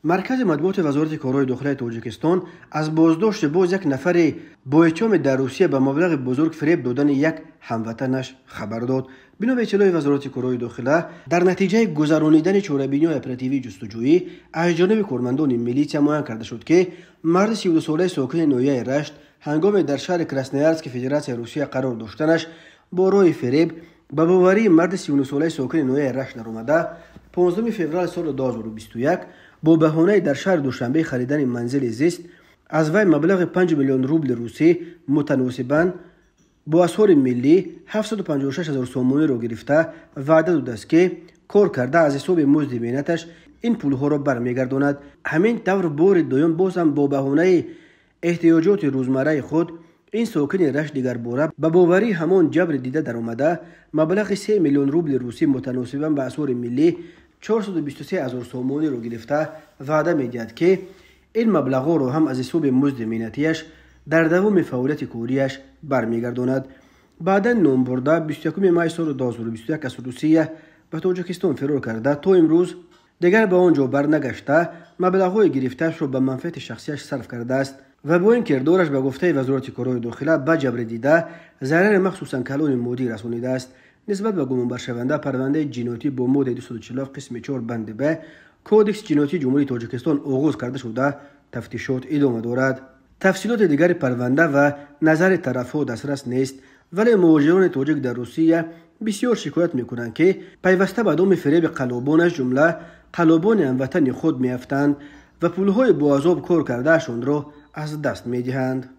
مرکز مطبوعات وزارت کارهای داخلی تاجیکستان از بازداشت باز یک نفر با اتهام در روسیه به مبلغ بزرگ فریب دادن یک هموطنش خبر داد. بنا به اطلاع وزارت کارهای داخلی، در نتیجه گذرانیدن چاره‌بینی اپراتیوی جستجویی از جانب کارمندان میلیشیا معاین کرده شد که مرد 32 ساله ساکن ناحیه رشت هنگام در شهر کراسنویارسک فدراسیون روسیه قرار داشتنش با راه فریب به باوری مرد 39 ساله ساکن ناحیه رشت در آمده 15 فوریه سال 2021 با بهانه در شهر دوشنبه خریدن منزل زیست از وی مبلغ 5 میلیون روبل روسی متناسباً با اسعار ملی 756,000 سومونی را گرفته وعده داده است که کار کرده از حساب مزد مهنتش این پولها را برمیگرداند. همین طور بار دوم باز هم با بهانه احتیاجات روزمره خود این ساکن رشت دیگر باره به باوری همان جبر دیده در آمده مبلغ 3 میلیون روبل روسی متناسباً به اسعار ملی 423,000 سومونی را گرفته وعده می‌دهد که این مبلغ را هم از حساب مزد مهنتیش در دوام فعالیت کاریش برمیگرداند. بعدا نام برده 21 می سال 2021 از روسیه به تاجیکستان فرار کرده تا امروز دیگر به آنجا برنگشته مبلغ‌های گرفته‌اش را به منفعت شخصیش صرف کرده است و با این کردارش به گفته وزارت کارهای داخلی به جبر دیده ضرر مخصوصاً کلان مادی رسانیده است. نسبت به گمان برشونده پرونده جنایتی با ماده 247 قسم 4 بند ب کودکس جنایتی جمهوری تاجیکستان آغاز کرده شده تفتیشات ادامه دارد. تفصیلات دیگر پرونده و نظر طرف‌ها دسترس نیست، ولی مهاجران تاجیک در روسیه بسیار شکایت می‌کنند که پیوسته به دام فریب قلابان از جمله قلابان هموطن خود می‌افتند و پول‌های با عذاب کار کردهشان را از دست می‌دهند.